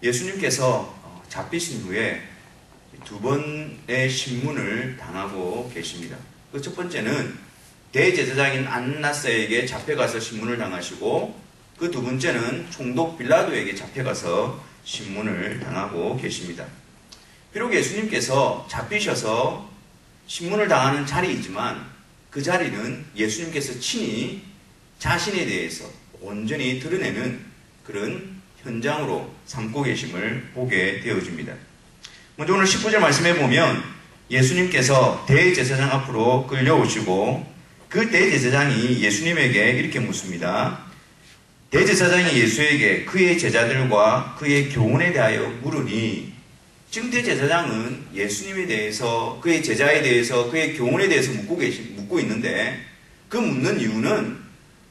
예수님께서 잡히신 후에 두 번의 신문을 당하고 계십니다. 그 첫 번째는 대제사장인 안나스에게 잡혀가서 신문을 당하시고, 그 두 번째는 총독 빌라도에게 잡혀가서 신문을 당하고 계십니다. 비록 예수님께서 잡히셔서 신문을 당하는 자리이지만 그 자리는 예수님께서 친히 자신에 대해서 온전히 드러내는 그런 현장으로 삼고 계심을 보게 되어집니다. 먼저 오늘 19절 말씀해 보면 예수님께서 대제사장 앞으로 끌려오시고 그 대제사장이 예수님에게 이렇게 묻습니다. 대제사장이 예수에게 그의 제자들과 그의 교훈에 대하여 물으니, 지금 대제사장은 예수님에 대해서, 그의 제자에 대해서, 그의 교훈에 대해서 묻고 있는데, 그 묻는 이유는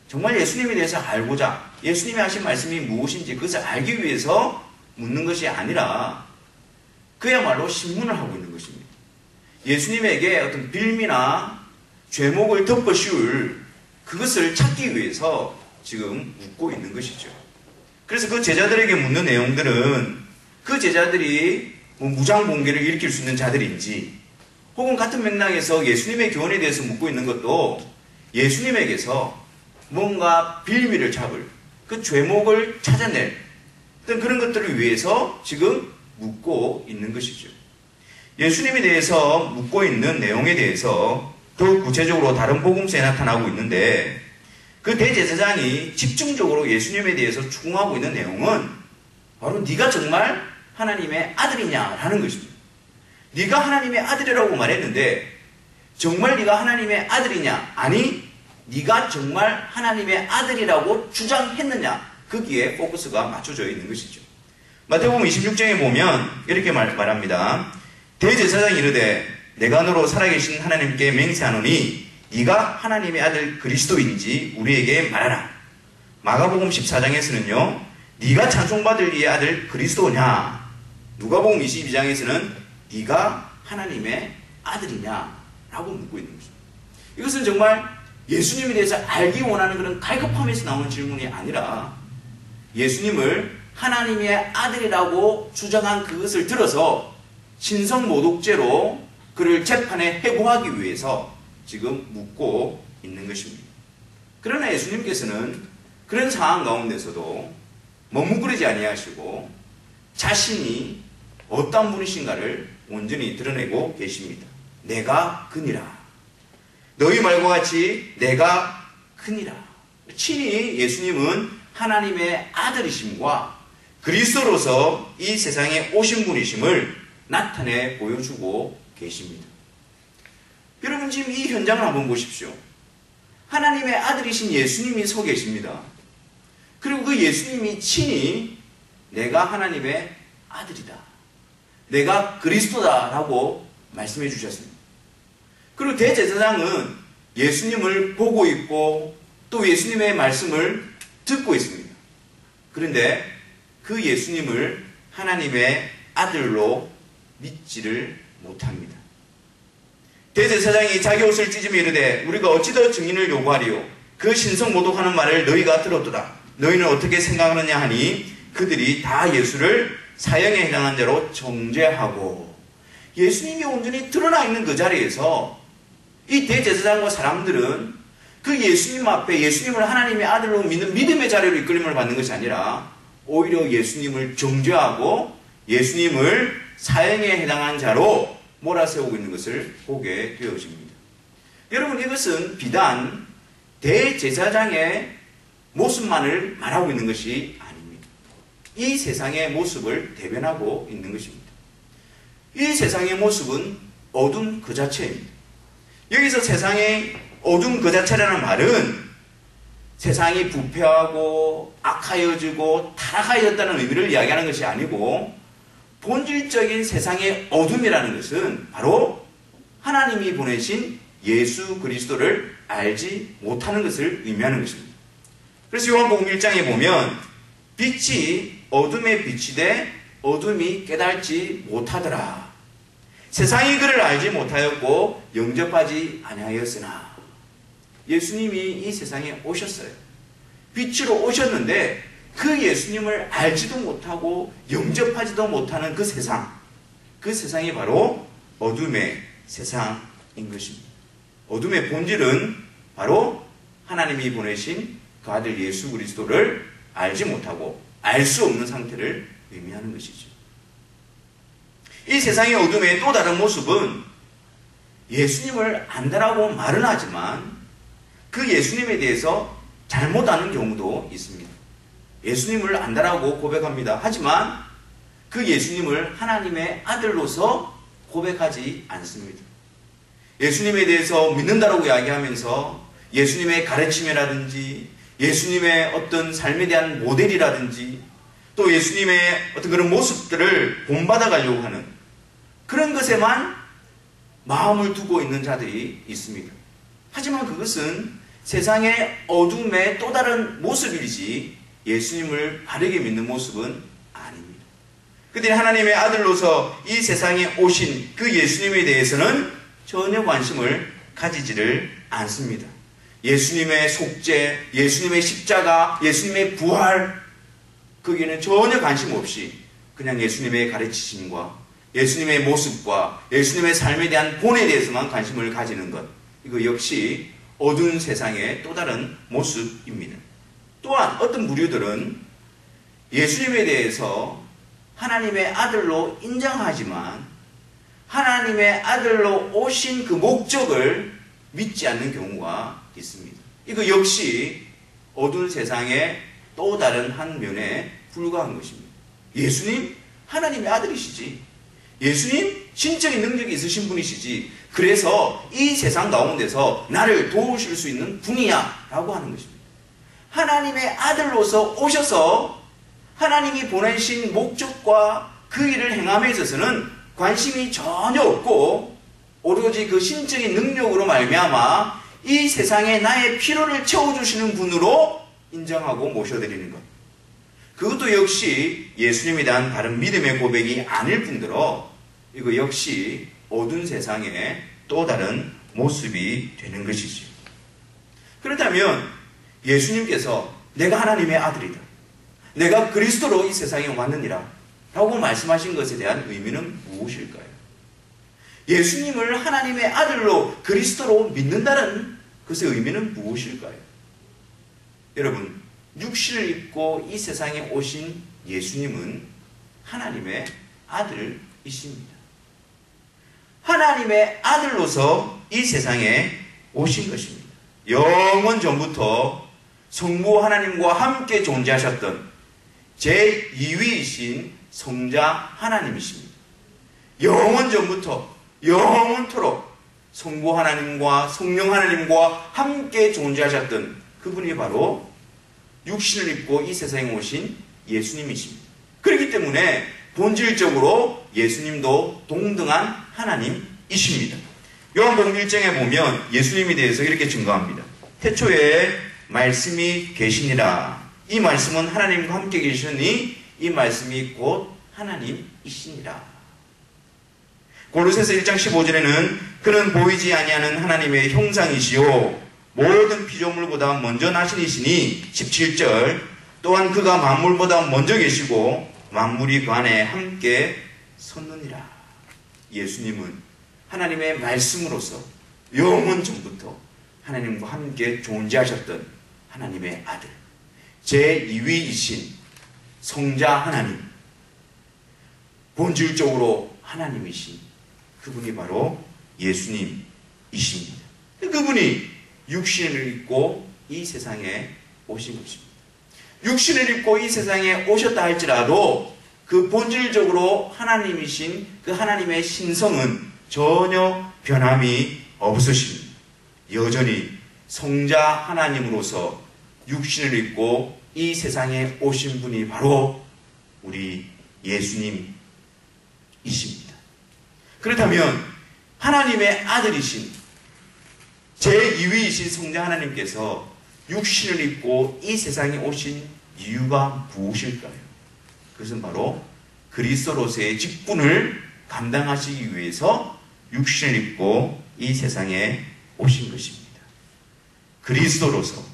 정말 예수님에 대해서 알고자, 예수님이 하신 말씀이 무엇인지 그것을 알기 위해서 묻는 것이 아니라 그야말로 신문을 하고 있는 것입니다. 예수님에게 어떤 빌미나 죄목을 덮어씌울 그것을 찾기 위해서 지금 묻고 있는 것이죠. 그래서 그 제자들에게 묻는 내용들은 그 제자들이 무장봉계를 일으킬 수 있는 자들인지, 혹은 같은 맥락에서 예수님의 교훈에 대해서 묻고 있는 것도 예수님에게서 뭔가 빌미를 잡을, 그 죄목을 찾아낼 어떤 그런 것들을 위해서 지금 묻고 있는 것이죠. 예수님에 대해서 묻고 있는 내용에 대해서 더욱 구체적으로 다른 복음서에 나타나고 있는데, 그 대제사장이 집중적으로 예수님에 대해서 추궁하고 있는 내용은 바로 네가 정말 하나님의 아들이냐라는 것입니다. 네가 하나님의 아들이라고 말했는데 정말 네가 하나님의 아들이냐, 아니 네가 정말 하나님의 아들이라고 주장했느냐, 거기에 포커스가 맞춰져 있는 것이죠. 마태복음 26장에 보면 이렇게 말합니다. 대제사장이 이르되 내가 너로 살아계신 하나님께 맹세하노니 네가 하나님의 아들 그리스도인지 우리에게 말하라. 마가복음 14장에서는요, 네가 찬송받을 이의 아들 그리스도냐. 누가복음 22장에서는 네가 하나님의 아들이냐 라고 묻고 있는 것입니다. 이것은 정말 예수님에 대해서 알기 원하는 그런 갈급함에서 나오는 질문이 아니라 예수님을 하나님의 아들이라고 주장한 그것을 들어서 신성모독죄로 그를 재판에 해고하기 위해서 지금 묻고 있는 것입니다. 그러나 예수님께서는 그런 상황 가운데서도 머뭇거리지 아니하시고 자신이 어떤 분이신가를 온전히 드러내고 계십니다. 내가 그니라. 너희 말과 같이 내가 그니라. 친히 예수님은 하나님의 아들이심과 그리스도로서 이 세상에 오신 분이심을 나타내 보여주고 계십니다. 여러분, 지금 이 현장을 한번 보십시오. 하나님의 아들이신 예수님이 서 계십니다. 그리고 그 예수님이 친히 내가 하나님의 아들이다, 내가 그리스도다라고 말씀해 주셨습니다. 그리고 대제사장은 예수님을 보고 있고 또 예수님의 말씀을 듣고 있습니다. 그런데 그 예수님을 하나님의 아들로 믿지를 못합니다. 대제사장이 자기 옷을 찢으며 이르되 우리가 어찌 더 증인을 요구하리요? 그 신성모독하는 말을 너희가 들었도다. 너희는 어떻게 생각하느냐 하니 그들이 다 예수를 사형에 해당한 자로 정죄하고, 예수님이 온전히 드러나 있는 그 자리에서 이 대제사장과 사람들은 그 예수님 앞에 예수님을 하나님의 아들로 믿는 믿음의 자리로 이끌림을 받는 것이 아니라 오히려 예수님을 정죄하고 예수님을 사형에 해당한 자로 몰아세우고 있는 것을 보게 되어집니다. 여러분, 이것은 비단 대제사장의 모습만을 말하고 있는 것이 아닙니다. 이 세상의 모습을 대변하고 있는 것입니다. 이 세상의 모습은 어둠 그 자체입니다. 여기서 세상의 어둠 그 자체라는 말은 세상이 부패하고 악하여지고 타락하였다는 의미를 이야기하는 것이 아니고, 본질적인 세상의 어둠이라는 것은 바로 하나님이 보내신 예수 그리스도를 알지 못하는 것을 의미하는 것입니다. 그래서 요한복음 1장에 보면 빛이 어둠에 비치되 어둠이 깨달지 못하더라. 세상이 그를 알지 못하였고 영접하지 아니하였으나, 예수님이 이 세상에 오셨어요. 빛으로 오셨는데 그 예수님을 알지도 못하고 영접하지도 못하는 그 세상, 그 세상이 바로 어둠의 세상인 것입니다. 어둠의 본질은 바로 하나님이 보내신 그 아들 예수 그리스도를 알지 못하고 알 수 없는 상태를 의미하는 것이죠. 이 세상의 어둠의 또 다른 모습은 예수님을 안다라고 말은 하지만 그 예수님에 대해서 잘못 아는 경우도 있습니다. 예수님을 안다라고 고백합니다. 하지만 그 예수님을 하나님의 아들로서 고백하지 않습니다. 예수님에 대해서 믿는다라고 이야기하면서 예수님의 가르침이라든지 예수님의 어떤 삶에 대한 모델이라든지 또 예수님의 어떤 그런 모습들을 본받아 가려고 하는 그런 것에만 마음을 두고 있는 자들이 있습니다. 하지만 그것은 세상의 어둠의 또 다른 모습이지 예수님을 바르게 믿는 모습은 아닙니다. 그들이 하나님의 아들로서 이 세상에 오신 그 예수님에 대해서는 전혀 관심을 가지지를 않습니다. 예수님의 속죄, 예수님의 십자가, 예수님의 부활, 거기에는 전혀 관심 없이 그냥 예수님의 가르치심과 예수님의 모습과 예수님의 삶에 대한 본에 대해서만 관심을 가지는 것, 이거 역시 어두운 세상의 또 다른 모습입니다. 또한 어떤 무리들은 예수님에 대해서 하나님의 아들로 인정하지만 하나님의 아들로 오신 그 목적을 믿지 않는 경우가 있습니다. 이거 역시 어두운 세상의 또 다른 한 면에 불과한 것입니다. 예수님 하나님의 아들이시지, 예수님 신적인 능력이 있으신 분이시지, 그래서 이 세상 가운데서 나를 도우실 수 있는 분이야 라고 하는 것입니다. 하나님의 아들로서 오셔서 하나님이 보내신 목적과 그 일을 행함에 있어서는 관심이 전혀 없고 오로지 그 신적인 능력으로 말미암아 이 세상에 나의 필요를 채워주시는 분으로 인정하고 모셔드리는 것, 그것도 역시 예수님에 대한 바른 믿음의 고백이 아닐 뿐더러 이거 역시 어두운 세상의 또 다른 모습이 되는 것이죠. 그렇다면 예수님께서 내가 하나님의 아들이다, 내가 그리스도로 이 세상에 왔느니라 라고 말씀하신 것에 대한 의미는 무엇일까요? 예수님을 하나님의 아들로 그리스도로 믿는다는 것의 의미는 무엇일까요? 여러분, 육신을 입고 이 세상에 오신 예수님은 하나님의 아들이십니다. 하나님의 아들로서 이 세상에 오신 것입니다. 영원 전부터 성부 하나님과 함께 존재하셨던 제2위이신 성자 하나님이십니다. 영원 전부터 영원토록 성부 하나님과 성령 하나님과 함께 존재하셨던 그분이 바로 육신을 입고 이 세상에 오신 예수님이십니다. 그렇기 때문에 본질적으로 예수님도 동등한 하나님이십니다. 요한복음 1장에 보면 예수님에 대해서 이렇게 증거합니다. 태초에 말씀이 계시니라. 이 말씀은 하나님과 함께 계시니 이 말씀이 곧 하나님이시니라. 골로새서 1장 15절에는 그는 보이지 아니하는 하나님의 형상이시요 모든 피조물보다 먼저 나신 이시니 17절 또한 그가 만물보다 먼저 계시고 만물이 그 안에 함께 섰느니라. 예수님은 하나님의 말씀으로서 영원 전부터 하나님과 함께 존재하셨던 하나님의 아들, 제2위이신 성자 하나님, 본질적으로 하나님이신 그분이 바로 예수님이십니다. 그분이 육신을 입고 이 세상에 오신 것입니다. 육신을 입고 이 세상에 오셨다 할지라도 그 본질적으로 하나님이신 그 하나님의 신성은 전혀 변함이 없으십니다. 여전히 성자 하나님으로서 육신을 입고 이 세상에 오신 분이 바로 우리 예수님이십니다. 그렇다면 하나님의 아들이신 제2위이신 성자 하나님께서 육신을 입고 이 세상에 오신 이유가 무엇일까요? 그것은 바로 그리스도로서의 직분을 감당하시기 위해서 육신을 입고 이 세상에 오신 것입니다. 그리스도로서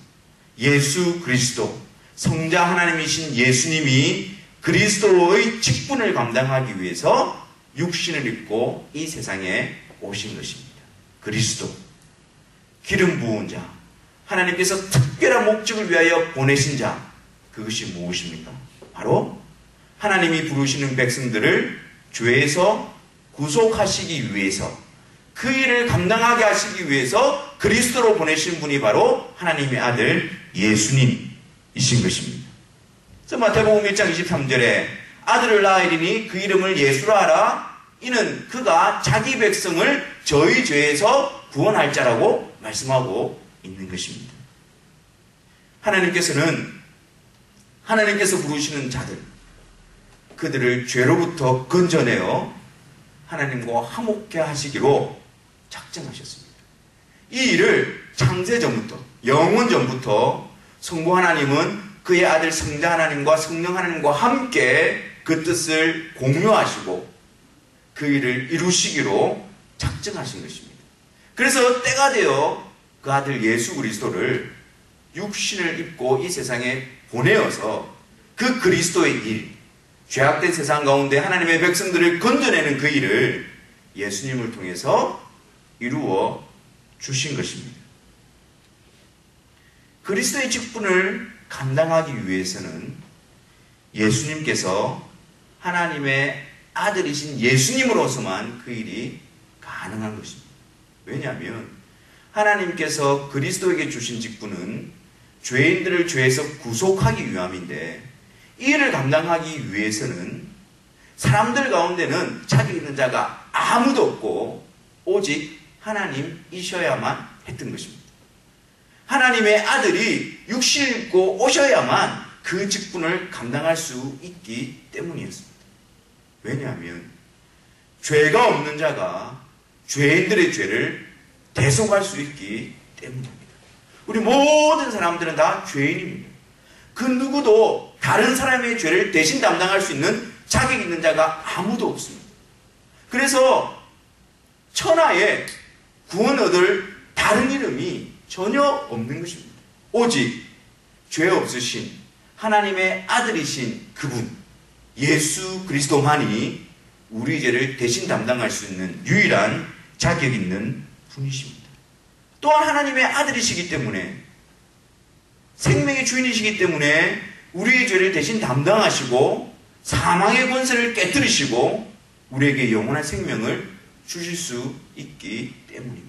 예수 그리스도 성자 하나님이신 예수님이 그리스도의 직분을 감당하기 위해서 육신을 입고 이 세상에 오신 것입니다. 그리스도, 기름 부은 자, 하나님께서 특별한 목적을 위하여 보내신 자, 그것이 무엇입니까? 바로 하나님이 부르시는 백성들을 죄에서 구속하시기 위해서, 그 일을 감당하게 하시기 위해서 그리스도로 보내신 분이 바로 하나님의 아들 예수님이신 것입니다. 그래서 마태복음 1장 23절에 아들을 낳으리니 그 이름을 예수라 하라. 이는 그가 자기 백성을 저희 죄에서 구원할 자라고 말씀하고 있는 것입니다. 하나님께서 부르시는 자들, 그들을 죄로부터 건져내어 하나님과 화목케 하시기로 작정하셨습니다. 이 일을 창세전부터, 영원전부터 성부 하나님은 그의 아들 성자 하나님과 성령 하나님과 함께 그 뜻을 공유하시고 그 일을 이루시기로 작정하신 것입니다. 그래서 때가 되어 그 아들 예수 그리스도를 육신을 입고 이 세상에 보내어서 그 그리스도의 일, 죄악된 세상 가운데 하나님의 백성들을 건져내는 그 일을 예수님을 통해서 이루어 주신 것입니다. 그리스도의 직분을 감당하기 위해서는 예수님께서 하나님의 아들이신 예수님으로서만 그 일이 가능한 것입니다. 왜냐하면 하나님께서 그리스도에게 주신 직분은 죄인들을 죄에서 구속하기 위함인데, 이 일을 감당하기 위해서는 사람들 가운데는 자격 있는 자가 아무도 없고 오직 하나님이셔야만 했던 것입니다. 하나님의 아들이 육신을 입고 오셔야만 그 직분을 감당할 수 있기 때문이었습니다. 왜냐하면 죄가 없는 자가 죄인들의 죄를 대속할 수 있기 때문입니다. 우리 모든 사람들은 다 죄인입니다. 그 누구도 다른 사람의 죄를 대신 담당할 수 있는 자격 있는 자가 아무도 없습니다. 그래서 천하에 구원 얻을 다른 이름이 전혀 없는 것입니다. 오직 죄 없으신 하나님의 아들이신 그분 예수 그리스도만이 우리 죄를 대신 담당할 수 있는 유일한 자격 있는 분이십니다. 또한 하나님의 아들이시기 때문에, 생명의 주인이시기 때문에 우리의 죄를 대신 담당하시고 사망의 권세를 깨뜨리시고 우리에게 영원한 생명을 주실 수 있기 때문입니다.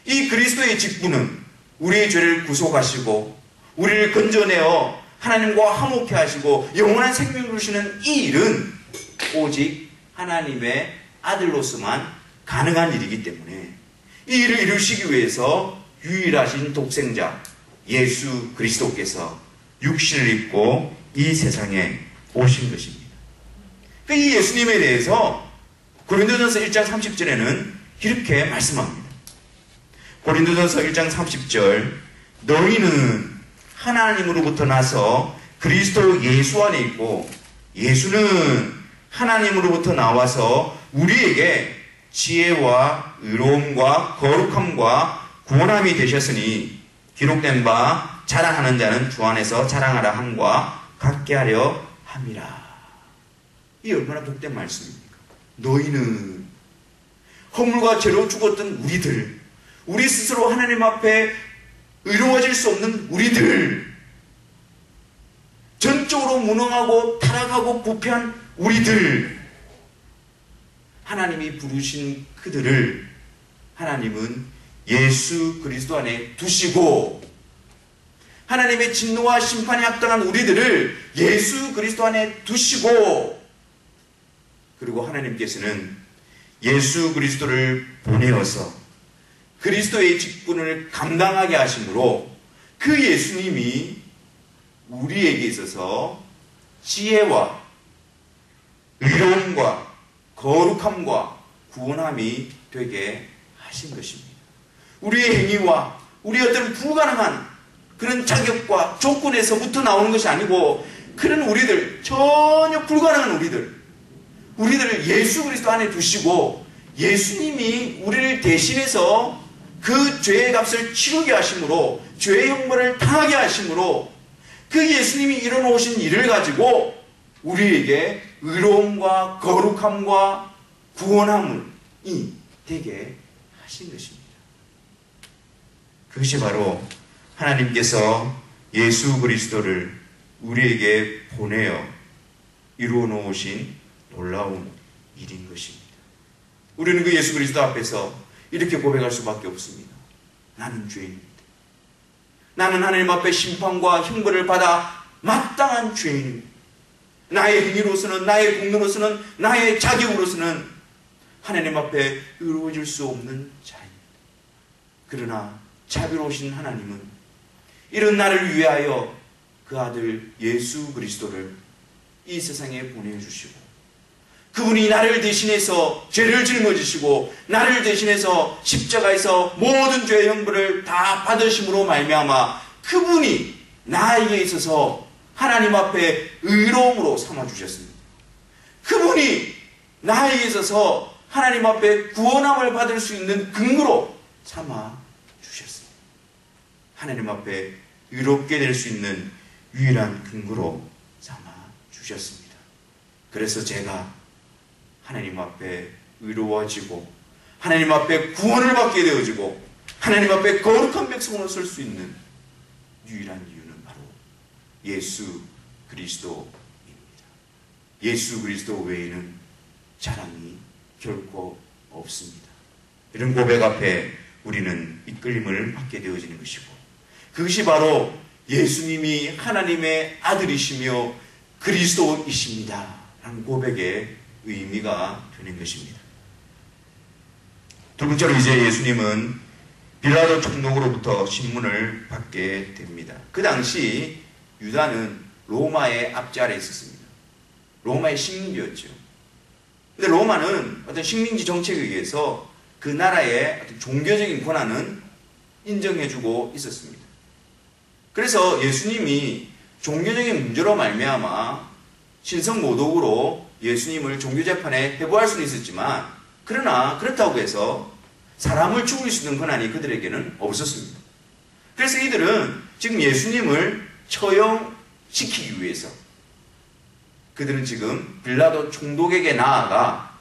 이 그리스도의 직분은 우리의 죄를 구속하시고 우리를 건져내어 하나님과 화목케 하시고 영원한 생명을 주시는 이 일은 오직 하나님의 아들로서만 가능한 일이기 때문에 이 일을 이루시기 위해서 유일하신 독생자 예수 그리스도께서 육신을 입고 이 세상에 오신 것입니다. 이 예수님에 대해서 고린도전서 1장 30절에는 이렇게 말씀합니다. 고린도전서 1장 30절, 너희는 하나님으로부터 나서 그리스도 예수 안에 있고 예수는 하나님으로부터 나와서 우리에게 지혜와 의로움과 거룩함과 구원함이 되셨으니 기록된 바 자랑하는 자는 주 안에서 자랑하라 함과 같게 하려 함이라. 이 얼마나 복된 말씀입니까? 너희는 허물과 죄로 죽었던 우리들, 우리 스스로 하나님 앞에 의로워질 수 없는 우리들, 전적으로 무능하고 타락하고 부패한 우리들, 하나님이 부르신 그들을 하나님은 예수 그리스도 안에 두시고, 하나님의 진노와 심판에 합당한 우리들을 예수 그리스도 안에 두시고, 그리고 하나님께서는 예수 그리스도를 보내어서 그리스도의 직분을 감당하게 하심으로 그 예수님이 우리에게 있어서 지혜와 의로움과 거룩함과 구원함이 되게 하신 것입니다. 우리의 행위와 우리의 어떤 불가능한 그런 자격과 조건에서부터 나오는 것이 아니고, 그런 우리들, 전혀 불가능한 우리들을 예수 그리스도 안에 두시고 예수님이 우리를 대신해서 그 죄의 값을 치르게 하심으로, 죄의 형벌을 당하게 하심으로 그 예수님이 이뤄놓으신 일을 가지고 우리에게 의로움과 거룩함과 구원함이 되게 하신 것입니다. 그것이 바로 하나님께서 예수 그리스도를 우리에게 보내어 이루어 놓으신 놀라운 일인 것입니다. 우리는 그 예수 그리스도 앞에서 이렇게 고백할 수밖에 없습니다. 나는 죄인입니다. 나는 하나님 앞에 심판과 형벌을 받아 마땅한 죄인입니다. 나의 행위로서는, 나의 공로로서는, 나의 자격으로서는 하나님 앞에 의로워질 수 없는 자입니다. 그러나 자비로우신 하나님은 이런 나를 위하여 그 아들 예수 그리스도를 이 세상에 보내주시고, 그분이 나를 대신해서 죄를 짊어지시고 나를 대신해서 십자가에서 모든 죄의 형벌을 다 받으심으로 말미암아 그분이 나에게 있어서 하나님 앞에 의로움으로 삼아주셨습니다. 그분이 나에게 있어서 하나님 앞에 구원함을 받을 수 있는 근거로 삼아주셨습니다. 하나님 앞에 의롭게 될 수 있는 유일한 근거로 삼아주셨습니다. 그래서 제가 하나님 앞에 의로워지고 하나님 앞에 구원을 받게 되어지고 하나님 앞에 거룩한 백성으로 설 수 있는 유일한 이유는 바로 예수 그리스도입니다. 예수 그리스도 외에는 자랑이 결코 없습니다. 이런 고백 앞에 우리는 이끌림을 받게 되어지는 것이고, 그것이 바로 예수님이 하나님의 아들이시며 그리스도이십니다 라는 고백의 의미가 되는 것입니다. 두 번째로 이제 예수님은 빌라도 총독으로부터 신문을 받게 됩니다. 그 당시 유다는 로마의 압제 아래에 있었습니다. 로마의 식민지였죠. 근데 로마는 어떤 식민지 정책에 의해서 그 나라의 어떤 종교적인 권한은 인정해주고 있었습니다. 그래서 예수님이 종교적인 문제로 말미암아 신성모독으로 예수님을 종교재판에 회부할 수는 있었지만, 그러나 그렇다고 해서 사람을 죽일 수 있는 권한이 그들에게는 없었습니다. 그래서 이들은 지금 예수님을 처형시키기 위해서 그들은 지금 빌라도 총독에게 나아가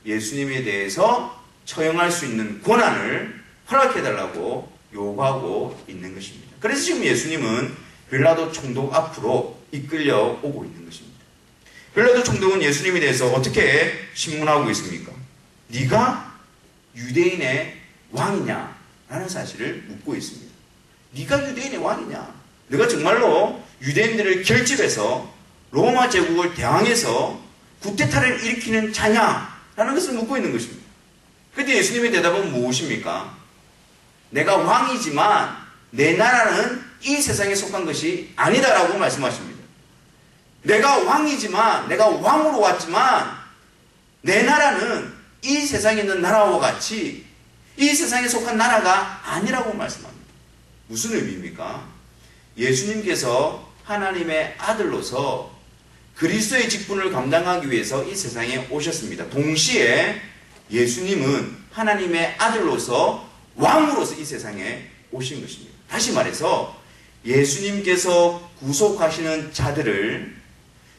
예수님에 대해서 처형할 수 있는 권한을 허락해달라고 요구하고 있는 것입니다. 그래서 지금 예수님은 빌라도 총독 앞으로 이끌려 오고 있는 것입니다. 빌라도 총독은 예수님에 대해서 어떻게 신문하고 있습니까? 네가 유대인의 왕이냐? 라는 사실을 묻고 있습니다. 네가 유대인의 왕이냐? 네가 정말로 유대인들을 결집해서 로마 제국을 대항해서 구테타를 일으키는 자냐? 라는 것을 묻고 있는 것입니다. 그런데 예수님의 대답은 무엇입니까? 내가 왕이지만 내 나라는 이 세상에 속한 것이 아니다라고 말씀하십니다. 내가 왕이지만, 내가 왕으로 왔지만 내 나라는 이 세상에 있는 나라와 같이 이 세상에 속한 나라가 아니라고 말씀합니다. 무슨 의미입니까? 예수님께서 하나님의 아들로서 그리스도의 직분을 감당하기 위해서 이 세상에 오셨습니다. 동시에 예수님은 하나님의 아들로서 왕으로서 이 세상에 오신 것입니다. 다시 말해서 예수님께서 구속하시는 자들을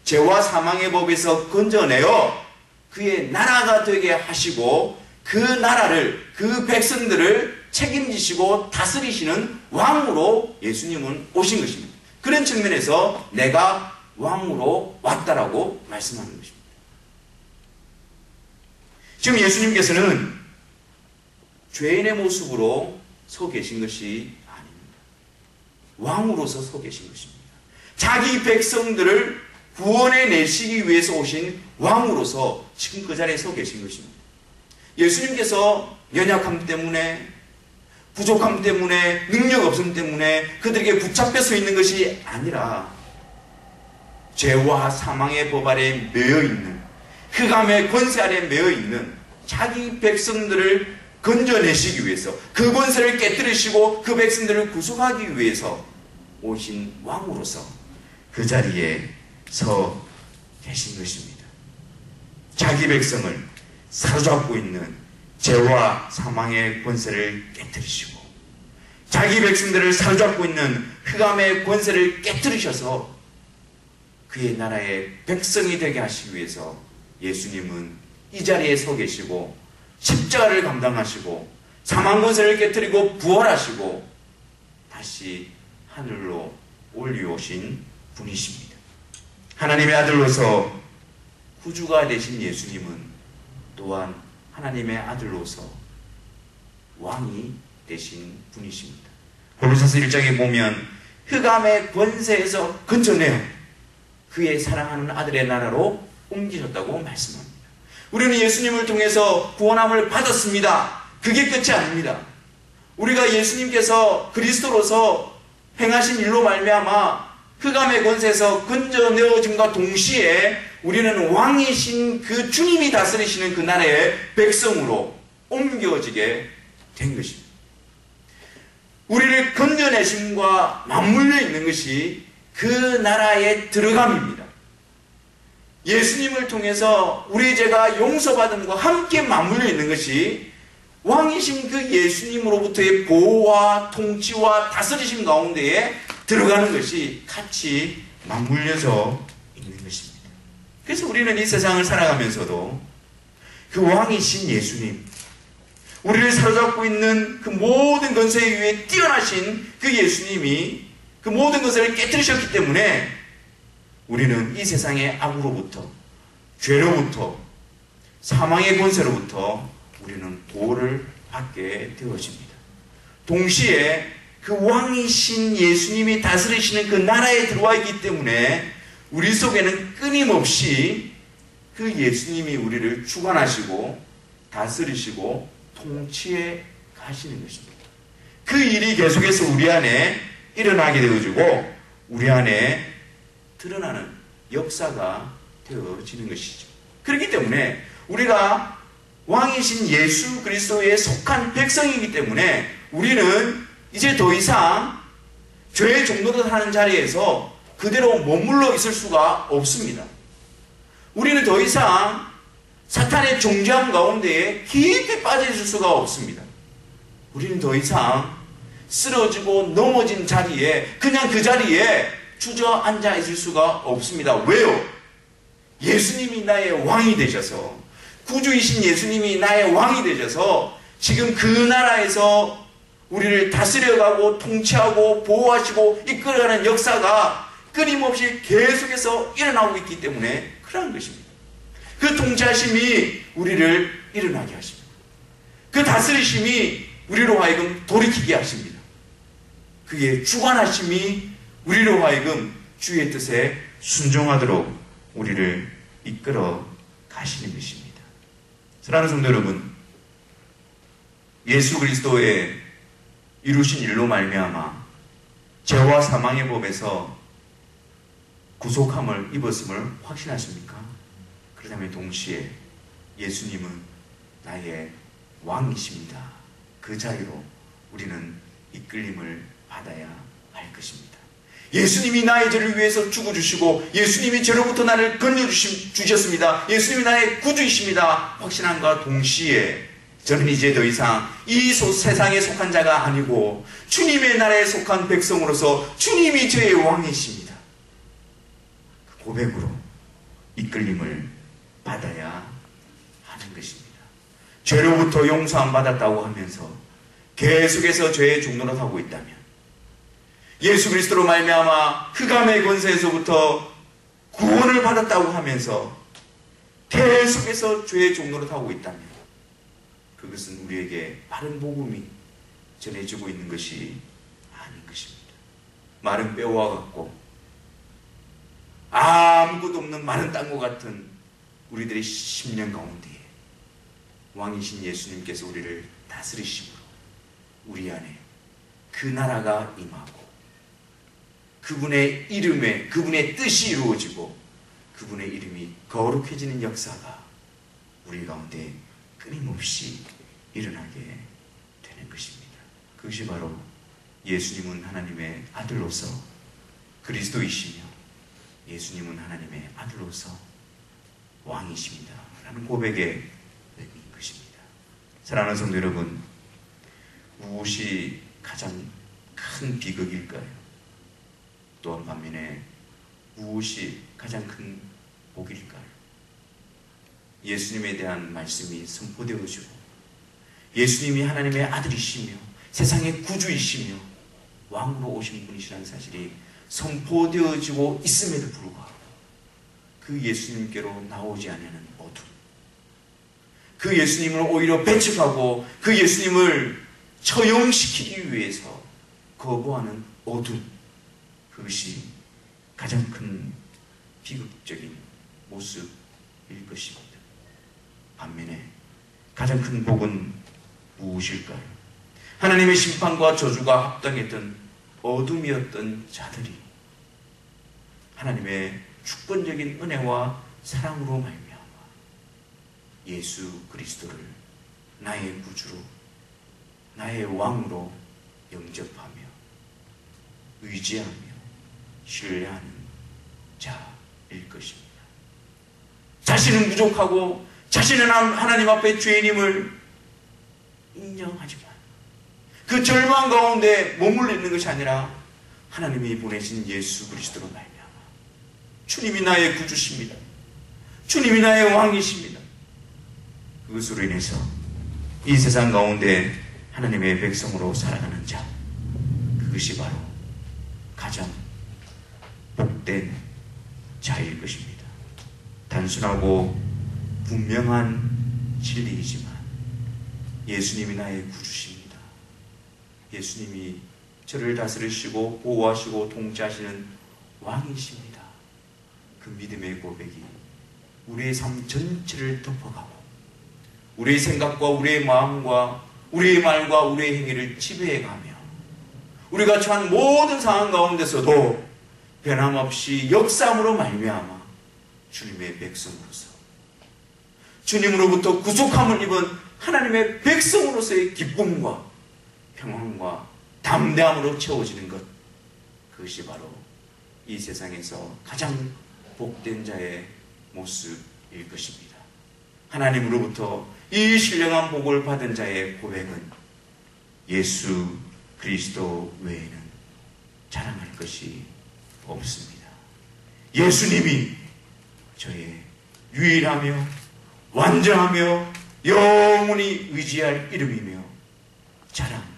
죄와 사망의 법에서 건져내어 그의 나라가 되게 하시고 그 나라를, 그 백성들을 책임지시고 다스리시는 왕으로 예수님은 오신 것입니다. 그런 측면에서 내가 왕으로 왔다라고 말씀하는 것입니다. 지금 예수님께서는 죄인의 모습으로 서 계신 것이 아닙니다. 왕으로서 서 계신 것입니다. 자기 백성들을 구원해 내시기 위해서 오신 왕으로서 지금 그 자리에 서 계신 것입니다. 예수님께서 연약함 때문에, 부족함 때문에, 능력 없음 때문에 그들에게 붙잡혀 서 있는 것이 아니라 죄와 사망의 법 아래에 매여 있는, 흑암의 권세 아래에 매여 있는 자기 백성들을 건져내시기 위해서, 그 권세를 깨뜨리시고 그 백성들을 구속하기 위해서 오신 왕으로서 그 자리에 서 계신 것입니다. 자기 백성을 사로잡고 있는 죄와 사망의 권세를 깨뜨리시고 자기 백성들을 사로잡고 있는 흑암의 권세를 깨뜨리셔서 그의 나라의 백성이 되게 하시기 위해서 예수님은 이 자리에 서 계시고 십자가를 감당하시고 사망 권세를 깨뜨리고 부활하시고 다시 하늘로 올리오신 분이십니다. 하나님의 아들로서 구주가 되신 예수님은 또한 하나님의 아들로서 왕이 되신 분이십니다. 골로새서 1장에 보면 흑암의 권세에서 건져내어 그의 사랑하는 아들의 나라로 옮기셨다고 말씀합니다. 우리는 예수님을 통해서 구원함을 받았습니다. 그게 끝이 아닙니다. 우리가 예수님께서 그리스도로서 행하신 일로 말미암아 흑암의 권세에서 건져내어짐과 동시에 우리는 왕이신 그 주님이 다스리시는 그 나라의 백성으로 옮겨지게 된 것입니다. 우리를 건져내심과 맞물려 있는 것이 그 나라의 들어감입니다. 예수님을 통해서 우리의 죄가 용서받음과 함께 맞물려 있는 것이 왕이신 그 예수님으로부터의 보호와 통치와 다스리심 가운데에 들어가는 것이 같이 맞물려져 있는 것입니다. 그래서 우리는 이 세상을 살아가면서도 그 왕이신 예수님, 우리를 사로잡고 있는 그 모든 권세 위에 뛰어나신 그 예수님이 그 모든 것을 깨뜨리셨기 때문에 우리는 이 세상의 악으로부터, 죄로부터, 사망의 권세로부터 우리는 보호를 받게 되어집니다. 동시에 그 왕이신 예수님이 다스리시는 그 나라에 들어와 있기 때문에 우리 속에는 끊임없이 그 예수님이 우리를 주관하시고 다스리시고 통치해 가시는 것입니다. 그 일이 계속해서 우리 안에 일어나게 되어지고 우리 안에 드러나는 역사가 되어지는 것이죠. 그렇기 때문에 우리가 왕이신 예수 그리스도에 속한 백성이기 때문에 우리는 이제 더 이상 죄의 종노릇 하는 자리에서 그대로 머물러 있을 수가 없습니다. 우리는 더 이상 사탄의 존재함 가운데에 깊이 빠져 있을 수가 없습니다. 우리는 더 이상 쓰러지고 넘어진 자리에 그냥 그 자리에 주저앉아 있을 수가 없습니다. 왜요? 예수님이 나의 왕이 되셔서 구주이신 예수님이 나의 왕이 되셔서 지금 그 나라에서 우리를 다스려가고 통치하고 보호하시고 이끌어가는 역사가 끊임없이 계속해서 일어나고 있기 때문에 그러한 것입니다. 그 통치하심이 우리를 일어나게 하십니다. 그 다스리심이 우리로 하여금 돌이키게 하십니다. 그의 주관하심이 우리로 하여금 주의 뜻에 순종하도록 우리를 이끌어 가시는 것입니다. 사랑하는 성도 여러분, 예수 그리스도의 이루신 일로 말미암아 죄와 사망의 법에서 구속함을 입었음을 확신하십니까? 그렇다면 동시에 예수님은 나의 왕이십니다. 그 자리로 우리는 이끌림을 받아야 할 것입니다. 예수님이 나의 죄를 위해서 죽어주시고 예수님이 죄로부터 나를 건져주셨습니다. 예수님이 나의 구주이십니다. 확신함과 동시에 저는 이제 더 이상 이 세상에 속한 자가 아니고 주님의 나라에 속한 백성으로서 주님이 저의 왕이십니다. 그 고백으로 이끌림을 받아야 하는 것입니다. 죄로부터 용서함 받았다고 하면서 계속해서 죄의 종노릇 하고 있다면, 예수 그리스도로 말미암아 흑암의 권세에서부터 구원을 받았다고 하면서 계속해서 죄의 종노릇 하고 있다면, 그것은 우리에게 바른 복음이 전해지고 있는 것이 아닌 것입니다. 마른 뼈와 같고 아무것도 없는 마른 땅과 같은 우리들의 심령 가운데에 왕이신 예수님께서 우리를 다스리심으로 우리 안에 그 나라가 임하고 그분의 이름에 그분의 뜻이 이루어지고 그분의 이름이 거룩해지는 역사가 우리 가운데 끊임없이 일어나게 되는 것입니다. 그것이 바로 예수님은 하나님의 아들로서 그리스도이시며 예수님은 하나님의 아들로서 왕이십니다 라는 고백의 의미인 것입니다. 사랑하는 성도 여러분, 무엇이 가장 큰 비극일까요? 또한 반면에 무엇이 가장 큰 복일까요? 예수님에 대한 말씀이 선포되어지고 예수님이 하나님의 아들이시며 세상의 구주이시며 왕으로 오신 분이시라는 사실이 선포되어지고 있음에도 불구하고 그 예수님께로 나오지 않는 어둠, 그 예수님을 오히려 배척하고 그 예수님을 처형시키기 위해서 거부하는 어둠, 그것이 가장 큰 비극적인 모습일 것입니다. 반면에 가장 큰 복은 무엇일까요? 하나님의 심판과 저주가 합당했던 어둠이었던 자들이 하나님의 주권적인 은혜와 사랑으로 말미암아 예수 그리스도를 나의 구주로, 나의 왕으로 영접하며 의지하며 신뢰하는 자일 것입니다. 자신은 부족하고 자신은 하나님 앞에 죄인임을 인정하지만 그 절망 가운데 머물러 있는 것이 아니라 하나님이 보내신 예수 그리스도로 말미암아 주님이 나의 구주십니다. 주님이 나의 왕이십니다. 그것으로 인해서 이 세상 가운데 하나님의 백성으로 살아가는 자, 그것이 바로 가장 복된 자일 것입니다. 단순하고 분명한 진리이지만 예수님이 나의 구주십니다. 예수님이 저를 다스리시고 보호하시고 통치하시는 왕이십니다. 그 믿음의 고백이 우리의 삶 전체를 덮어가고 우리의 생각과 우리의 마음과 우리의 말과 우리의 행위를 지배해가며 우리가 처한 모든 상황 가운데서도 변함없이 역사함으로 말미암아 주님의 백성으로서 주님으로부터 구속함을 입은 하나님의 백성으로서의 기쁨과 평안과 담대함으로 채워지는 것, 그것이 바로 이 세상에서 가장 복된 자의 모습일 것입니다. 하나님으로부터 이 신령한 복을 받은 자의 고백은 예수 그리스도 외에는 자랑할 것이 없습니다. 예수님이 저의 유일하며 완전하며 영원히 의지할 이름이며 자랑